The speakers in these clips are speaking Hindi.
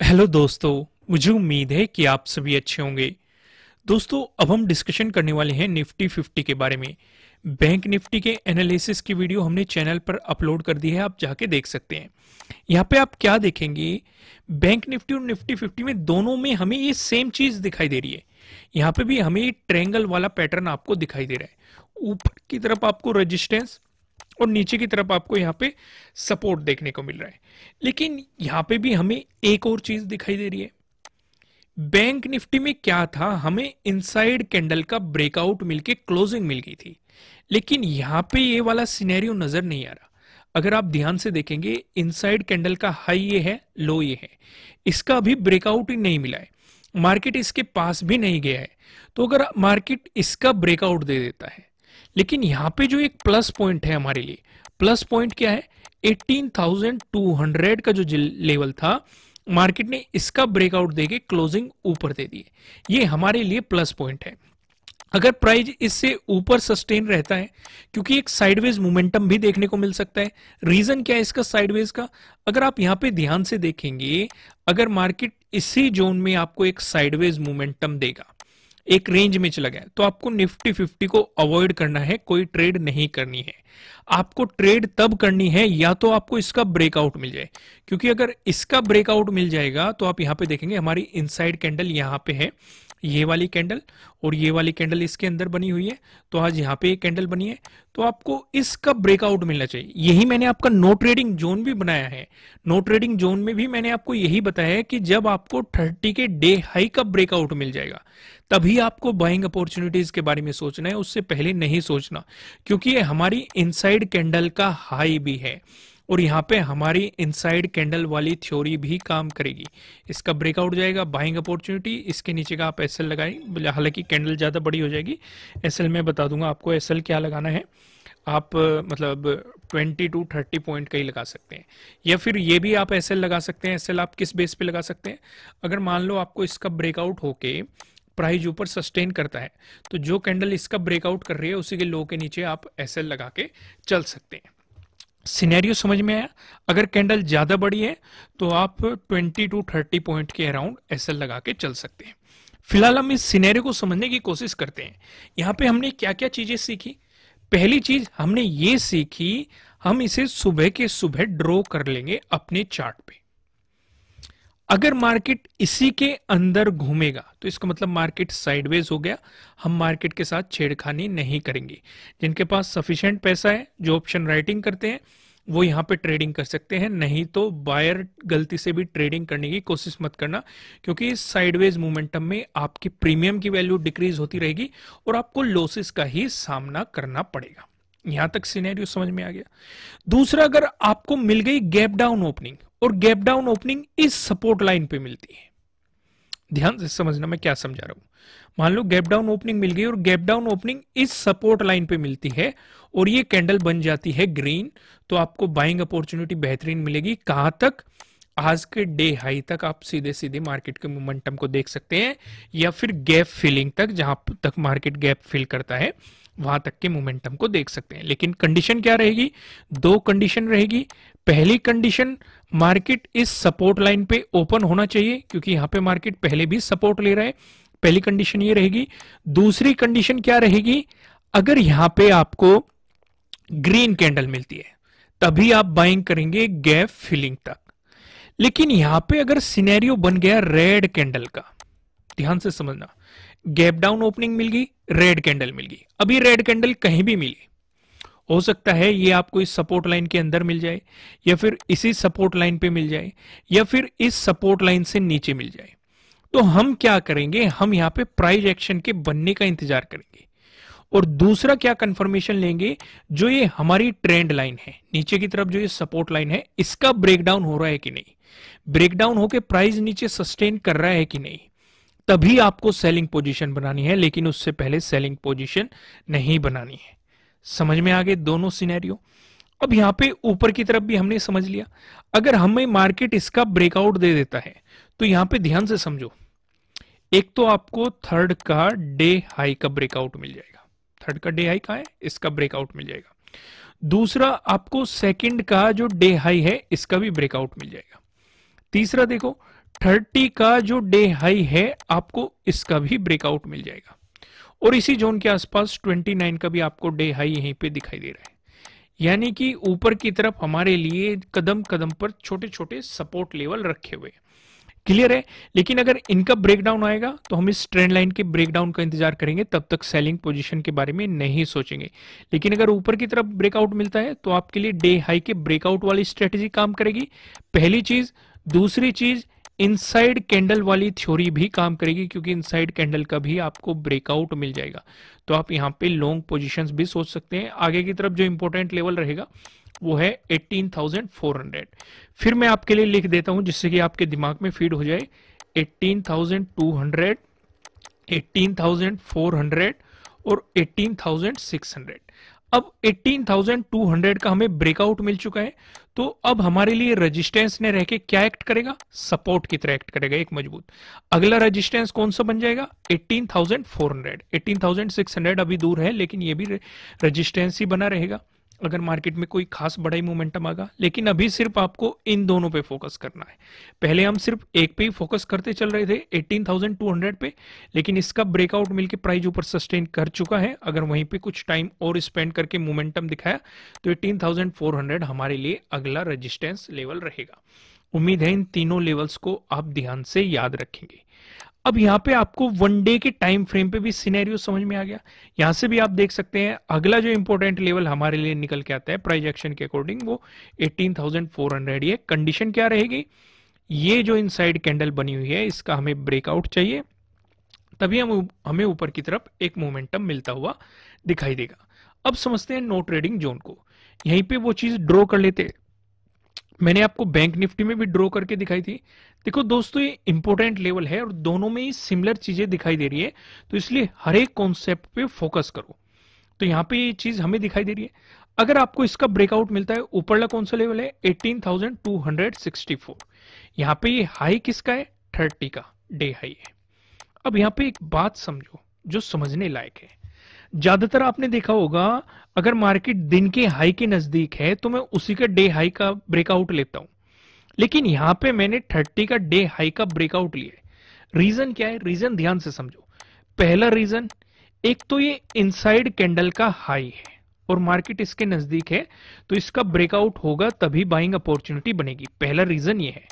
हेलो दोस्तों, मुझे उम्मीद है कि आप सभी अच्छे होंगे। दोस्तों, अब हम डिस्कशन करने वाले हैं निफ्टी 50 के बारे में। बैंक निफ्टी के एनालिसिस की वीडियो हमने चैनल पर अपलोड कर दी है, आप जाके देख सकते हैं। यहाँ पे आप क्या देखेंगे, बैंक निफ्टी और निफ्टी 50 में दोनों में हमें ये सेम चीज दिखाई दे रही है। यहाँ पे भी हमें ट्रायंगल वाला पैटर्न आपको दिखाई दे रहा है। ऊपर की तरफ आपको रेजिस्टेंस और नीचे की तरफ आपको यहाँ पे सपोर्ट देखने को मिल रहा है। लेकिन यहाँ पे भी हमें एक और चीज दिखाई दे रही है। बैंक निफ्टी में क्या था, हमें इनसाइड कैंडल का ब्रेकआउट मिलके क्लोजिंग मिल गई थी, लेकिन यहाँ पे ये वाला सिनेरियो नजर नहीं आ रहा। अगर आप ध्यान से देखेंगे, इनसाइड कैंडल का हाई ये है, लो ये है, इसका अभी ब्रेकआउट ही नहीं मिला है, मार्केट इसके पास भी नहीं गया है। तो अगर मार्केट इसका ब्रेकआउट दे देता है, लेकिन यहां पे जो एक प्लस पॉइंट है हमारे लिए, प्लस पॉइंट क्या है, 18,200 का जो लेवल था, मार्केट ने इसका ब्रेकआउट देके क्लोजिंग ऊपर दे दी है। ये हमारे लिए प्लस पॉइंट है। अगर प्राइस इससे ऊपर सस्टेन रहता है, क्योंकि एक साइडवेज मोमेंटम भी देखने को मिल सकता है। रीजन क्या है इसका साइडवेज का, अगर आप यहां पे ध्यान से देखेंगे, अगर मार्केट इसी जोन में आपको एक साइडवेज मोमेंटम देगा, एक रेंज में चला गया, तो आपको निफ्टी 50 को अवॉइड करना है, कोई ट्रेड नहीं करनी है। आपको ट्रेड तब करनी है या तो आपको इसका ब्रेकआउट मिल जाए, क्योंकि अगर इसका ब्रेकआउट मिल जाएगा तो आप यहां पे देखेंगे हमारी इनसाइड कैंडल यहां पे है, ये वाली कैंडल और ये वाली कैंडल इसके अंदर बनी हुई है। तो आज यहाँ पे एक कैंडल बनी है, तो आपको इसका ब्रेकआउट मिलना चाहिए। यही मैंने आपका नो ट्रेडिंग जोन भी बनाया है। नो ट्रेडिंग जोन में भी मैंने आपको यही बताया है कि जब आपको 30 के डे हाई का ब्रेकआउट मिल जाएगा, तभी आपको बाइंग अपॉर्चुनिटीज के बारे में सोचना है, उससे पहले नहीं सोचना, क्योंकि ये हमारी इनसाइड कैंडल का हाई भी है और यहाँ पे हमारी इनसाइड कैंडल वाली थ्योरी भी काम करेगी। इसका ब्रेकआउट जाएगा, बाइंग अपॉर्चुनिटी, इसके नीचे का आप एसएल लगाएं, हालांकि कैंडल ज्यादा बड़ी हो जाएगी। एसएल में बता दूंगा आपको एसएल क्या लगाना है। आप मतलब 20 to 30 पॉइंट का ही लगा सकते हैं, या फिर ये भी आप एसएल लगा सकते हैं। एसएल आप किस बेस पे लगा सकते हैं, अगर मान लो आपको इसका ब्रेकआउट होके प्राइस ऊपर सस्टेन करता है, तो जो कैंडल इसका ब्रेकआउट कर रही है उसी के लो के नीचे आप एसएल लगा के चल सकते हैं। सिनेरियो समझ में आया? अगर कैंडल ज्यादा बड़ी है तो आप 20 to 30 पॉइंट के अराउंड एसएल लगा के चल सकते हैं। फिलहाल हम इस सिनेरियो को समझने की कोशिश करते हैं। यहाँ पे हमने क्या क्या चीजें सीखी। पहली चीज हमने ये सीखी, हम इसे सुबह के सुबह ड्रॉ कर लेंगे अपने चार्ट पे। अगर मार्केट इसी के अंदर घूमेगा तो इसका मतलब मार्केट साइडवेज हो गया, हम मार्केट के साथ छेड़खानी नहीं करेंगे। जिनके पास सफिशिएंट पैसा है, जो ऑप्शन राइटिंग करते हैं, वो यहाँ पे ट्रेडिंग कर सकते हैं, नहीं तो बायर गलती से भी ट्रेडिंग करने की कोशिश मत करना, क्योंकि इस साइडवेज मोमेंटम में आपकी प्रीमियम की वैल्यू डिक्रीज होती रहेगी और आपको लॉसेस का ही सामना करना पड़ेगा। यहां तक सिनेरियो समझ में आ गया। दूसरा, अगर आपको मिल गई गैप डाउन ओपनिंग, और गैप डाउन ओपनिंग इस सपोर्ट लाइन पे मिलती है, ध्यान से समझना मैं क्या समझा रहा हूं। मान लो गैप डाउन ओपनिंग मिल गई और गैप डाउन ओपनिंग इस सपोर्ट लाइन पे मिलती है और ये कैंडल बन जाती है ग्रीन, तो आपको बाइंग अपॉर्चुनिटी बेहतरीन मिलेगी। कहां तक? आज के डे हाई तक आप सीधे सीधे मार्केट के मोमेंटम को देख सकते हैं, या फिर गैप फिलिंग तक, जहां तक मार्केट गैप फिल करता है वहां तक के मोमेंटम को देख सकते हैं। लेकिन कंडीशन क्या रहेगी? दो कंडीशन रहेगी। पहली कंडीशन, मार्केट इस सपोर्ट लाइन पे ओपन होना चाहिए, क्योंकि यहां पे मार्केट पहले भी सपोर्ट ले रहा है, पहली कंडीशन ये रहेगी। दूसरी कंडीशन क्या रहेगी? अगर यहां पे आपको ग्रीन कैंडल मिलती है, तभी आप बाइंग करेंगे गैप फिलिंग तक। लेकिन यहां पे अगर सिनेरियो बन गया रेड कैंडल का, ध्यान से समझना, गैप डाउन ओपनिंग मिल गई, रेड कैंडल मिल गई, अभी रेड कैंडल कहीं भी मिली, हो सकता है ये आपको इस सपोर्ट लाइन के अंदर मिल जाए, या फिर इसी सपोर्ट लाइन पे मिल जाए, या फिर इस सपोर्ट लाइन से नीचे मिल जाए। तो हम क्या करेंगे, हम यहाँ पे प्राइस एक्शन के बनने का इंतजार करेंगे। और दूसरा क्या कंफर्मेशन लेंगे, जो ये हमारी ट्रेंड लाइन है, नीचे की तरफ जो ये सपोर्ट लाइन है, इसका ब्रेकडाउन हो रहा है कि नहीं, ब्रेकडाउन होकर प्राइस नीचे सस्टेन कर रहा है कि नहीं, तभी आपको सेलिंग पोजीशन बनानी है। लेकिन उससे पहले सेलिंग पोजीशन नहीं बनानी है। समझ में आ गए दोनों सिनेरियो। अब यहां पे ऊपर की तरफ भी हमने समझ लिया। अगर हमें मार्केट इसका ब्रेकआउट दे देता है, तो यहां पे ध्यान से समझो, एक तो आपको थर्ड का डे हाई का ब्रेकआउट मिल जाएगा, थर्ड का डे हाई कहां है, इसका ब्रेकआउट मिल जाएगा। दूसरा, आपको सेकंड का जो डे हाई है, इसका भी ब्रेकआउट मिल जाएगा। तीसरा देखो, 30 का जो डे हाई है आपको इसका भी ब्रेकआउट मिल जाएगा, और इसी जोन के आसपास 29 का भी आपको डे हाई यहीं पे दिखाई दे रहा है। यानी कि ऊपर की तरफ हमारे लिए कदम कदम पर छोटे छोटे सपोर्ट लेवल रखे हुए। क्लियर है? लेकिन अगर इनका ब्रेकडाउन आएगा तो हम इस ट्रेंड लाइन के ब्रेकडाउन का इंतजार करेंगे, तब तक सेलिंग पोजीशन के बारे में नहीं सोचेंगे। लेकिन अगर ऊपर की तरफ ब्रेकआउट मिलता है तो आपके लिए डे हाई के ब्रेकआउट वाली स्ट्रेटेजी काम करेगी, पहली चीज। दूसरी चीज, इनसाइड कैंडल वाली थ्योरी भी काम करेगी, क्योंकि इनसाइड कैंडल का भी आपको ब्रेकआउट मिल जाएगा, तो आप यहां पे लॉन्ग पोजीशंस भी सोच सकते हैं। आगे की तरफ जो इंपॉर्टेंट लेवल रहेगा वो है 18,400। फिर मैं आपके लिए लिख देता हूं जिससे कि आपके दिमाग में फीड हो जाए। 18,200, 18,400 और 18,600। अब 18,200 का हमें ब्रेकआउट मिल चुका है, तो अब हमारे लिए रेजिस्टेंस ने रह के क्या एक्ट करेगा? सपोर्ट की तरह एक्ट करेगा, एक मजबूत। अगला रेजिस्टेंस कौन सा बन जाएगा? 18,400। 18,600 अभी दूर है, लेकिन ये भी रेजिस्टेंस ही बना रहेगा अगर मार्केट में कोई खास बड़ा ही मोमेंटम आएगा। लेकिन अभी सिर्फ आपको इन दोनों पे फोकस करना है। पहले हम सिर्फ एक पे ही फोकस करते चल रहे थे 18,200 पे, लेकिन इसका ब्रेकआउट मिलके प्राइस ऊपर सस्टेन कर चुका है। अगर वहीं पे कुछ टाइम और स्पेंड करके मोमेंटम दिखाया तो 18,400 हमारे लिए अगला रेजिस्टेंस लेवल रहेगा। उम्मीद है इन तीनों लेवल्स को आप ध्यान से याद रखेंगे। अब यहाँ पे आपको वन डे के टाइम फ्रेम पे भी सिनेरियो समझ में आ गया। यहां से भी आप देख सकते हैं अगला जो इंपॉर्टेंट लेवल हमारे लिए निकल के आता है प्राइस एक्शन के अकॉर्डिंग, वो 18,400 ही है। कंडीशन क्या रहेगी? ये जो इनसाइड कैंडल बनी हुई है इसका हमें ब्रेकआउट चाहिए, तभी हमें ऊपर की तरफ एक मोमेंटम मिलता हुआ दिखाई देगा। अब समझते हैं नो ट्रेडिंग जोन को। यहीं पे वो चीज ड्रॉ कर लेते हैं, मैंने आपको बैंक निफ्टी में भी ड्रॉ करके दिखाई थी। देखो दोस्तों, ये इंपॉर्टेंट लेवल है और दोनों में ही सिमिलर चीजें दिखाई दे रही है, तो इसलिए हर एक कॉन्सेप्ट पे फोकस करो। तो यहां पे ये चीज हमें दिखाई दे रही है। अगर आपको इसका ब्रेकआउट मिलता है, ऊपरला कौन सा लेवल है? 18,264। यहां पे ये हाई किसका है? 30 का डे हाई है। अब यहां पे एक बात समझो जो समझने लायक है। ज्यादातर आपने देखा होगा अगर मार्केट दिन के हाई के नजदीक है तो मैं उसी का डे हाई का ब्रेकआउट लेता हूं, लेकिन यहां पे मैंने 30 का डे हाई का ब्रेकआउट लिया है। रीजन क्या है? रीजन ध्यान से समझो। पहला रीजन, एक तो ये इनसाइड कैंडल का हाई है और मार्केट इसके नजदीक है, तो इसका ब्रेकआउट होगा तभी बाइंग अपॉर्चुनिटी बनेगी। पहला रीजन ये है।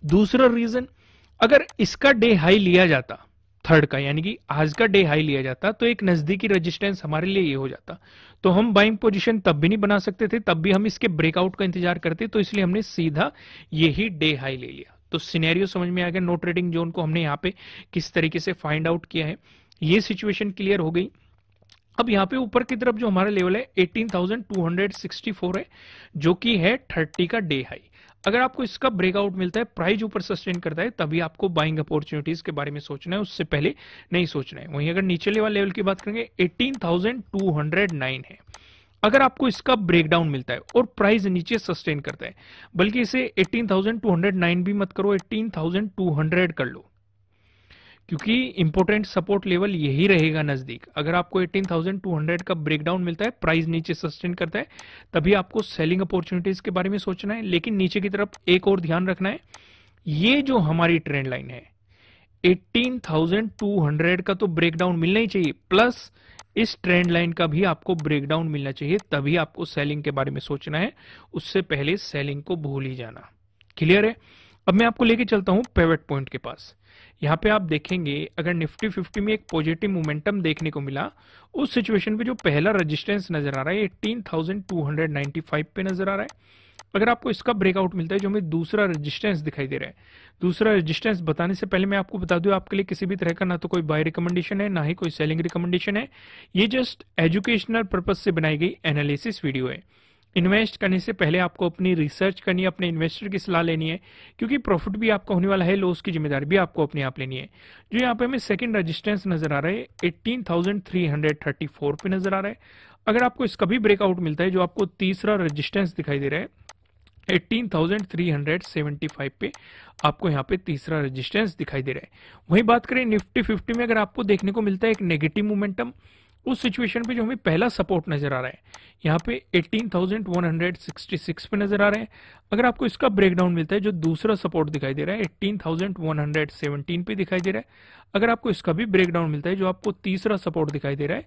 दूसरा रीजन, अगर इसका डे हाई लिया जाता, थर्ड का यानी कि आज का डे हाई लिया जाता, तो एक नजदीकी रेजिस्टेंस हमारे लिए ये हो जाता, तो हम बाइंग पोजीशन तब भी नहीं बना सकते थे, तब भी हम इसके ब्रेकआउट का इंतजार करते। तो इसलिए हमने सीधा यही डे हाई ले लिया। तो सिनेरियो समझ में आ गया। नो ट्रेडिंग जोन को हमने यहाँ पे किस तरीके से फाइंड आउट किया है, ये सिचुएशन क्लियर हो गई। अब यहाँ पे ऊपर की तरफ जो हमारा लेवल है 18,264 है, जो कि है 30 का डे हाई। अगर आपको इसका ब्रेकआउट मिलता है, प्राइस ऊपर सस्टेन करता है, तभी आपको बाइंग अपॉर्चुनिटीज के बारे में सोचना है, उससे पहले नहीं सोचना है। वहीं अगर नीचे वाले लेवल की बात करेंगे 18,209 है। अगर आपको इसका ब्रेकडाउन मिलता है और प्राइस नीचे सस्टेन करता है, बल्कि इसे 18,209 भी मत करो, 18,200 कर लो, क्योंकि इंपॉर्टेंट सपोर्ट लेवल यही रहेगा नजदीक। अगर आपको 18,200 का ब्रेकडाउन मिलता है, प्राइस नीचे सस्टेन करता है, तभी आपको सेलिंग अपॉर्चुनिटीज के बारे में सोचना है। लेकिन नीचे की तरफ एक और ध्यान रखना है, ये जो हमारी ट्रेंड लाइन है 18,200 का तो ब्रेकडाउन मिलना ही चाहिए, प्लस इस ट्रेंड लाइन का भी आपको ब्रेकडाउन मिलना चाहिए, तभी आपको सेलिंग के बारे में सोचना है। उससे पहले सेलिंग को भूल ही जाना। क्लियर है? अब मैं आपको लेके चलता हूं पिवट पॉइंट के पास। यहाँ पे आप देखेंगे अगर निफ्टी 50 में एक पॉजिटिव मोमेंटम देखने को मिला, उस सिचुएशन पे जो पहला रेजिस्टेंस नजर आ रहा है 18,295 पे नजर आ रहा है। अगर आपको इसका ब्रेकआउट मिलता है, जो हमें दूसरा रेजिस्टेंस दिखाई दे रहा है, दूसरा रेजिस्टेंस बताने से पहले मैं आपको बता दूं, आपके लिए किसी भी तरह का ना तो कोई बाय रिकमेंडेशन है, ना ही कोई सेलिंग रिकमेंडेशन है। ये जस्ट एजुकेशनल पर्पज से बनाई गई एनालिसिस वीडियो है। इन्वेस्ट करने से पहले आपको अपनी रिसर्च करनी है, अपने इन्वेस्टर की सलाह लेनी है, क्योंकि प्रॉफिट भी आपका होने वाला है, लॉस की जिम्मेदारी भी आपको अपने आप लेनी है। जो यहाँ पे हमें सेकंड रेजिस्टेंस नजर आ रहा है 18,334 पे नजर आ रहा है। अगर आपको इसका भी ब्रेकआउट मिलता है, जो आपको तीसरा रेजिस्टेंस दिखाई दे रहा है 18,375 पे, आपको यहाँ पे तीसरा रेजिस्टेंस दिखाई दे रहा है। वहीं बात करें निफ्टी 50 में, अगर आपको देखने को मिलता है एक नेगेटिव मोमेंटम, उस सिचुएशन पे जो हमें पहला सपोर्ट नजर आ रहा है यहाँ पे 18,166 पे नजर आ रहा है। अगर आपको इसका ब्रेकडाउन मिलता है, जो दूसरा सपोर्ट दिखाई दे रहा है 18,117 पे दिखाई दे रहा है। अगर आपको इसका भी ब्रेकडाउन मिलता है, जो आपको तीसरा सपोर्ट दिखाई दे रहा है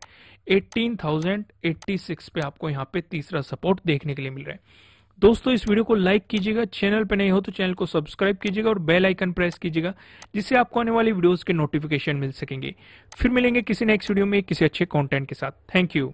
18,086 पे आपको यहाँ पे तीसरा सपोर्ट देखने के लिए मिल रहा है। दोस्तों इस वीडियो को लाइक कीजिएगा, चैनल पे नहीं हो तो चैनल को सब्सक्राइब कीजिएगा और बेल आइकन प्रेस कीजिएगा, जिससे आपको आने वाली वीडियोस के नोटिफिकेशन मिल सकेंगे। फिर मिलेंगे किसी नेक्स्ट वीडियो में किसी अच्छे कंटेंट के साथ। Thank you.